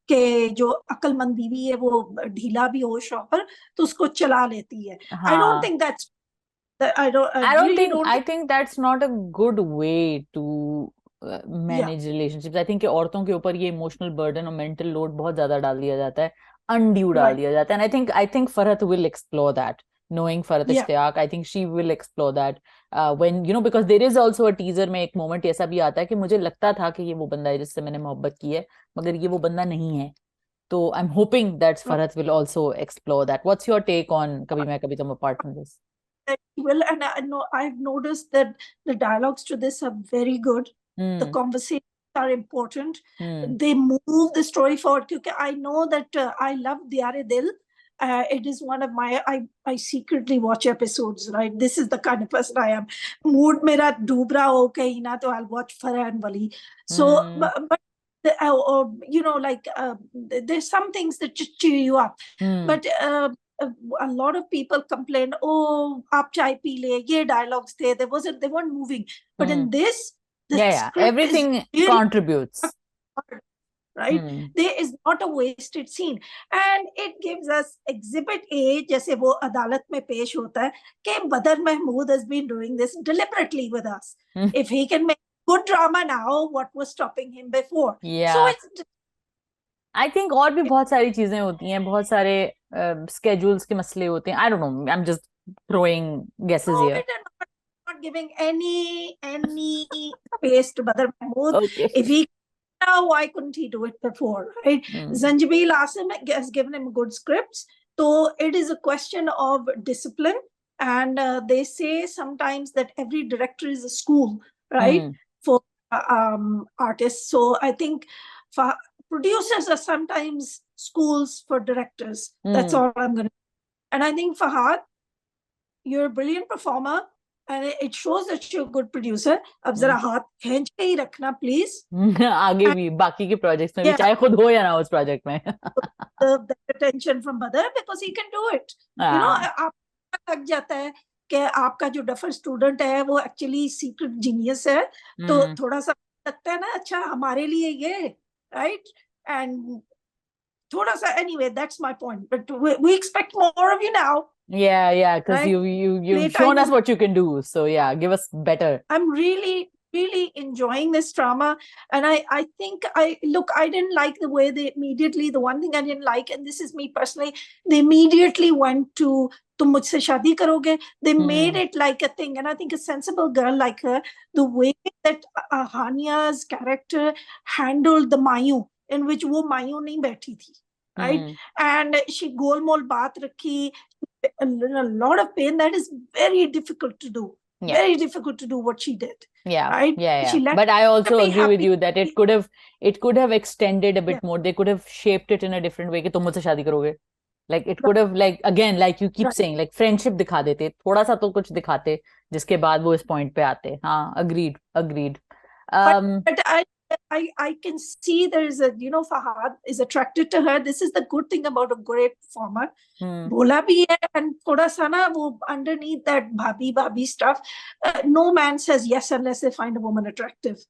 कि जो अक्लमंद बीवी है वो ढीला भी हो शौहर तो उसको चला लेती है. I don't हाँ. think that's I I don't really think don't I think that's not a good way to manage relationships. I think कि औरतों के ऊपर ये emotional burden और mental load बहुत ज्यादा डाल दिया जाता है, undue डाल Right. दिया जाता है. And I think Farhat will explore that. Knowing Farhat Yeah. Ishtiyaq, I think she will explore that when because there is also a teaser में एक moment ऐसा भी आता है कि मुझे लगता था कि ये वो बंदा है जिससे मैंने मोहब्बत की है, मगर ये वो बंदा नहीं है. So I'm hoping that Farhat will also explore that. What's your take on Kabhi Main Kabhi Tum apart from this? Well, and I know I've noticed that the dialogues to this are very good. The conversations are important. They move the story forward. Because I know that I love Diyare Dil. It is one of my I secretly watch episodes. Right, this is the kind of person I am. Mood mera dubra ho kahin na, to I'll watch Farah and Wali. So, but like there's some things that just cheer you up. But a lot of people complain, oh, aap chai pee le, ye dialogues they weren't moving. But in this, the script everything is really contributes. hard, right? There is not a wasted scene. And it gives us Exhibit A, जैसे वो अदालत में पेश होता है, कि Badr Mahmood has been doing this deliberately with us. If he can make good drama now, what was stopping him before? Yeah. So it's I think और भी बहुत सारी चीजें होती हैं, बहुत सारे schedules के मसले होते हैं. I don't know. I'm just throwing guesses here. Not giving any space to Badr Mahmood. Okay. If he now, why couldn't he do it before? Right? Zanjabil Asim has given him good scripts. So it is a question of discipline. And they say sometimes that every director is a school, right? For artists. So I think for producers are sometimes schools for directors. That's all I'm going to say. And I think Fahad, you're a brilliant performer. And it shows that you're a good producer. अब जरा हाथ खींच के ही रखना, please. आगे भी बाकी के projects में भी, चाहे खुद हो या ना उस project में. The attention from Badr, because he can do it. You know, आपको लग जाता है कि आपका जो डफर स्टूडेंट है वो एक्चुअली सीक्रेट जीनियस है, तो थोड़ा सा लगता है ना, अच्छा हमारे लिए ये, right? And थोड़ा सा, anyway, that's my point. But we expect more of you now. Yeah, because right? you've shown us what you can do. So yeah, give us better. I'm really enjoying this drama. And I think I didn't like the way they immediately, the one thing I didn't like, and this is me personally, they immediately went to Tum Mujhse Shaadi Karoge. They made it like a thing. And I think a sensible girl like her, the way that Hania's character handled the Mayu, in which wo Mayu nahi बैठी थी, right? And she golmol baat rakhi, a lot of pain. That is very difficult to do. Very difficult to do what she did. Right? But I also agree with you that it could have extended a bit more. They could have shaped it in a different way कि तुम मुझसे शादी करोगे. Like it could have, like again, like you keep saying, like friendship दिखा देते, थोड़ा सा तो कुछ दिखाते, जिसके बाद वो इस point पे आते. हाँ, agreed. But I can see there is a, Fahad is attracted to her. This is the good thing about a great performer. Bola bhi hai, and thoda sa na, wo underneath that bhabhi stuff, no man says yes unless they find a woman attractive.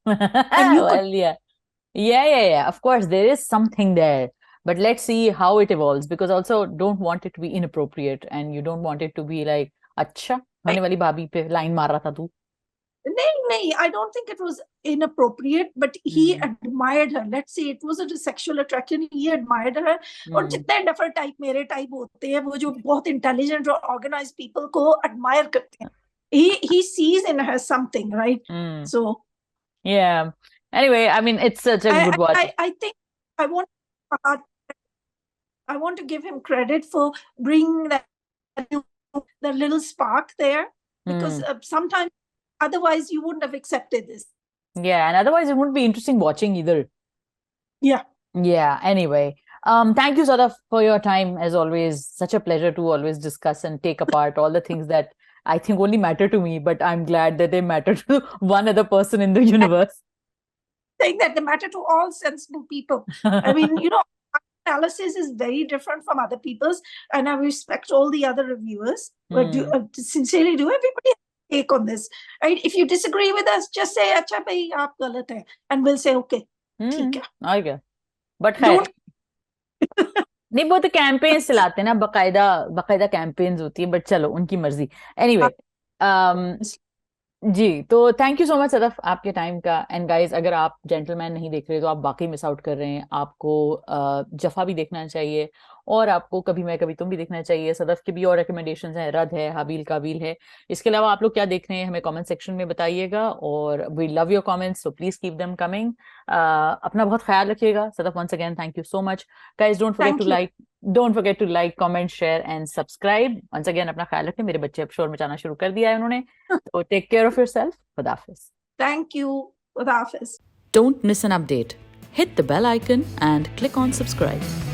Yeah. Of course, there is something there. But let's see how it evolves, because also don't want it to be inappropriate, and you don't want it to be like, अच्छा, होने वाली भाभी पे line मार रहा था तू. No, I don't think it was inappropriate, but he admired her. Let's say it wasn't a sexual attraction, he admired her. और जितने डफर टाइप मेरे टाइप होते हैं, वो जो बहुत intelligent और organized people को admire करते हैं. He sees in her something, right? So yeah. Anyway, I mean, it's such a good watch. I think I want to give him credit for bringing that the little spark there, because sometimes otherwise you wouldn't have accepted this. Yeah, and otherwise it wouldn't be interesting watching either. Yeah. Anyway, thank you, Sadaf, for your time. As always, such a pleasure to always discuss and take apart all the things that I think only matter to me, but I'm glad that they matter to one other person in the universe. Saying that they matter to all sensible people. I mean, analysis is very different from other people's, and I respect all the other reviewers. But sincerely do everybody have a take on this, right? If you disagree with us, just say acha bhai aap galat hai, and we'll say okay, theek hai. Okay. But खैर नहीं, वो तो campaigns चलाते हैं ना, बकायदा campaigns होती है, बट चलो उनकी मर्जी. एनीवे जी, तो thank you so much Sadaf आपके टाइम का. एंड गाइस, अगर आप जेंटलमैन नहीं देख रहे तो आप वाकई मिस आउट कर रहे हैं. आपको जफा भी देखना चाहिए, और आपको कभी मैं कभी तुम भी देखना चाहिए. सदफ के भी और रिकमेंडेशंस हैं, रद है, हाबील काबिल है. इसके अलावा आप लोग क्या देख रहे हैं हमें कमेंट सेक्शन में बताइएगा, और we love your comments, so please keep them coming. अपना बहुत ख्याल रखिएगा. Sadaf, once again thank you so much. Guys, don't forget to like, comment, share and subscribe. Once again अपना ख्याल रखें. मेरे बच्चे अब शोर मचाना शुरू कर दिया है उन्होंने, तो टेक केयर ऑफ योरसेल्फ. खुदा हाफिज. Thank you. Khudafis. Don't miss an update. Hit the bell icon and click on subscribe.